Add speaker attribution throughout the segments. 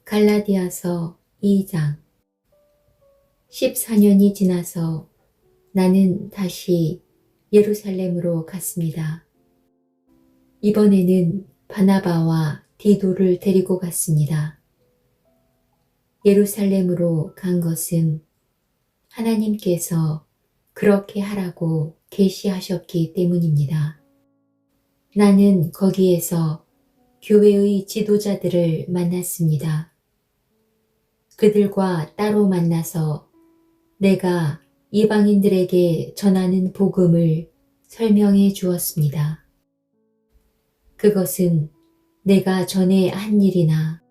Speaker 1: 갈라디아서 2장. 14년이 지나서 나는 다시 예루살렘으로 갔습니다. 이번에는 바나바와 디도를 데리고 갔습니다. 예루살렘으로 간 것은 하나님께서 그렇게 하라고 계시하셨기 때문입니다. 나는 거기에서 교회의 지도자들을 만났습니다. 그들과 따로 만나서 내가 이방인들에게 전하는 복음을 설명해 주었습니다. 그것은 내가 전에 한 일이나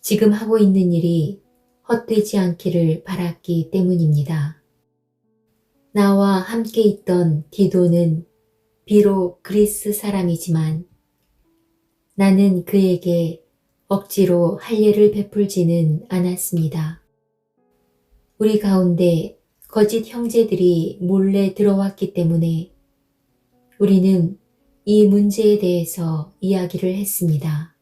Speaker 1: 지금 하고 있는 일이 헛되지 않기를 바랐기 때문입니다. 나와 함께 있던 디도는 비록 그리스 사람이지만 나는 그에게 억지로 할례를 베풀지는 않았습니다. 우리 가운데 거짓 형제들이 몰래 들어왔기 때문에 우리는 이 문제에 대해서 이야기를 했습니다.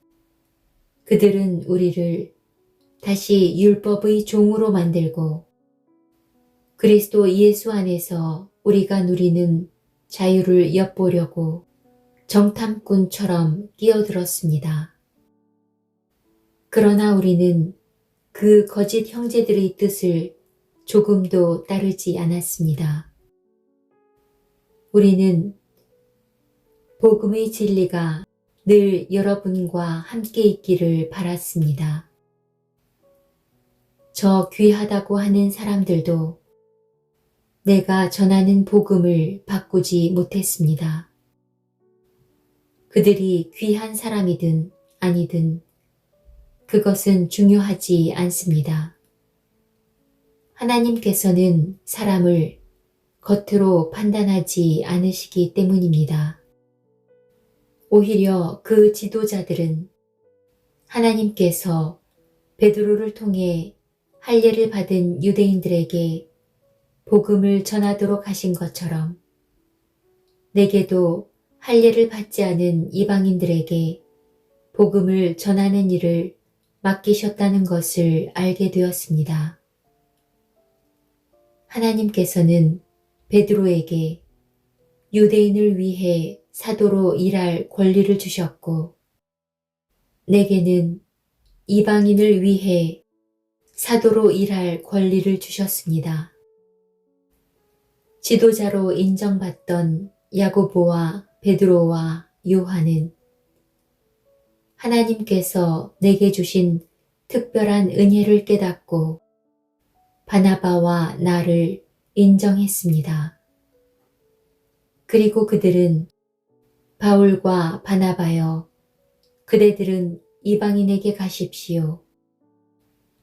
Speaker 1: 그들은 우리를 다시 율법의 종으로 만들고 그리스도 예수 안에서 우리가 누리는 자유를 엿보려고 정탐꾼처럼 끼어들었습니다. 그러나 우리는 그 거짓 형제들의 뜻을 조금도 따르지 않았습니다. 우리는 복음의 진리가 늘 여러분과 함께 있기를 바랐습니다. 저 귀하다고 하는 사람들도 내가 전하는 복음을 바꾸지 못했습니다. 그들이 귀한 사람이든 아니든 그것은 중요하지 않습니다. 하나님께서는 사람을 겉으로 판단하지 않으시기 때문입니다. 오히려 그 지도자들은 하나님께서 베드로를 통해 할례를 받은 유대인들에게 복음을 전하도록 하신 것처럼 내게도 할례를 받지 않은 이방인들에게 복음을 전하는 일을 맡기셨다는 것을 알게 되었습니다. 하나님께서는 베드로에게 유대인을 위해 사도로 일할 권리를 주셨고 내게는 이방인을 위해 사도로 일할 권리를 주셨습니다. 지도자로 인정받던 야고보와 베드로와 요한은 하나님께서 내게 주신 특별한 은혜를 깨닫고 바나바와 나를 인정했습니다. 그리고 그들은 바울과 바나바여, 그대들은 이방인에게 가십시오.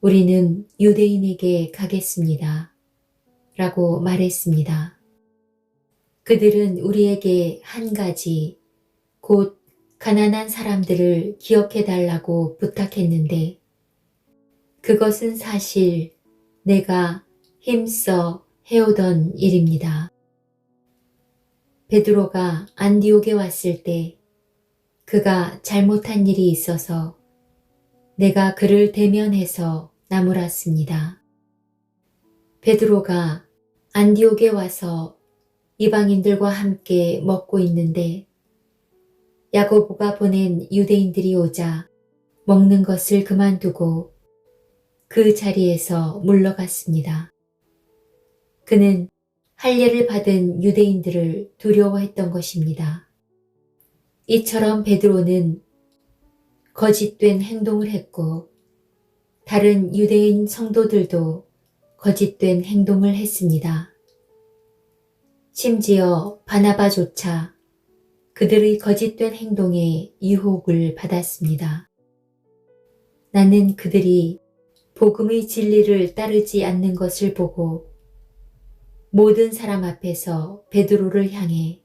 Speaker 1: 우리는 유대인에게 가겠습니다. 라고 말했습니다. 그들은 우리에게 한 가지, 곧 가난한 사람들을 기억해 달라고 부탁했는데 그것은 사실 내가 힘써 해오던 일입니다. 베드로가 안디옥에 왔을 때 그가 잘못한 일이 있어서 내가 그를 대면해서 나무랐습니다. 베드로가 안디옥에 와서 이방인들과 함께 먹고 있는데 야고보가 보낸 유대인들이 오자 먹는 것을 그만두고 그 자리에서 물러갔습니다. 그는 할례를 받은 유대인들을 두려워했던 것입니다. 이처럼 베드로는 거짓된 행동을 했고 다른 유대인 성도들도 거짓된 행동을 했습니다. 심지어 바나바조차 그들의 거짓된 행동에 유혹을 받았습니다. 나는 그들이 복음의 진리를 따르지 않는 것을 보고 모든 사람 앞에서 베드로를 향해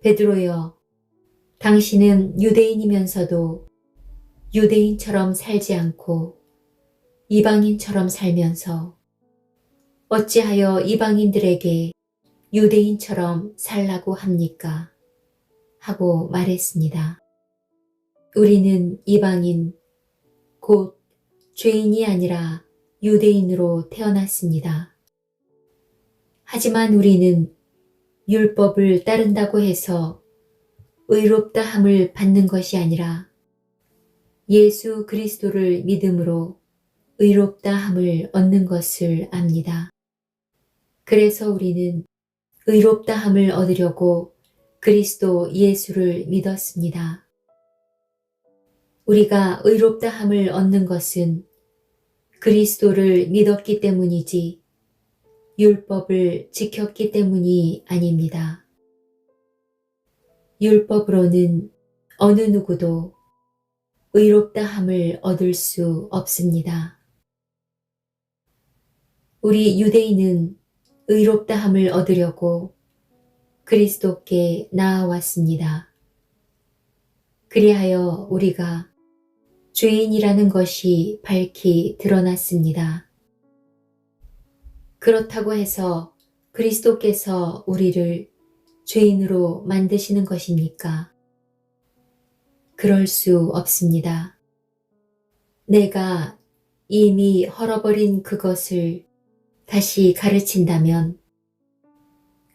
Speaker 1: 베드로여, 당신은 유대인이면서도 유대인처럼 살지 않고 이방인처럼 살면서 어찌하여 이방인들에게 유대인처럼 살라고 합니까? 하고 말했습니다. 우리는 이방인, 곧 죄인이 아니라 유대인으로 태어났습니다. 하지만 우리는 율법을 따른다고 해서 의롭다 함을 받는 것이 아니라 예수 그리스도를 믿음으로 의롭다 함을 얻는 것을 압니다. 그래서 우리는 의롭다 함을 얻으려고 그리스도 예수를 믿었습니다. 우리가 의롭다 함을 얻는 것은 그리스도를 믿었기 때문이지 율법을 지켰기 때문이 아닙니다. 율법으로는 어느 누구도 의롭다 함을 얻을 수 없습니다. 우리 유대인은 의롭다 함을 얻으려고 그리스도께 나아왔습니다. 그리하여 우리가 죄인이라는 것이 밝히 드러났습니다. 그렇다고 해서 그리스도께서 우리를 죄인으로 만드시는 것입니까? 그럴 수 없습니다. 내가 이미 헐어버린 그것을 다시 가르친다면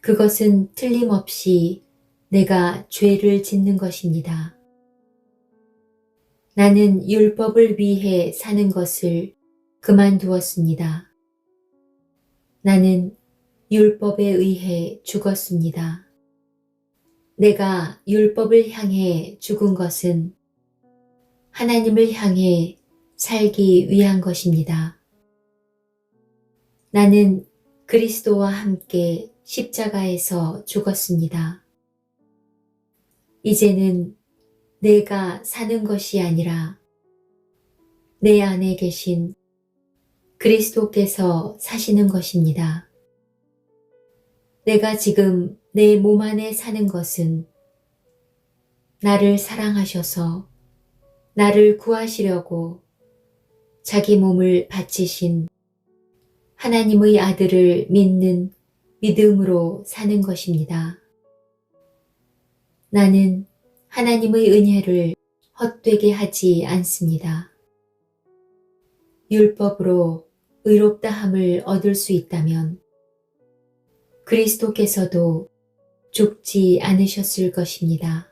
Speaker 1: 그것은 틀림없이 내가 죄를 짓는 것입니다. 나는 율법을 위해 사는 것을 그만두었습니다. 나는 율법에 의해 죽었습니다. 내가 율법을 향해 죽은 것은 하나님을 향해 살기 위한 것입니다. 나는 그리스도와 함께 십자가에서 죽었습니다. 이제는 내가 사는 것이 아니라 내 안에 계신 그리스도께서 사시는 것입니다. 내가 지금 내 몸 안에 사는 것은 나를 사랑하셔서 나를 구하시려고 자기 몸을 바치신 하나님의 아들을 믿는 믿음으로 사는 것입니다. 나는 하나님의 은혜를 헛되게 하지 않습니다. 율법으로 의롭다 함을 얻을 수 있다면 그리스도께서도 죽지 않으셨을 것입니다.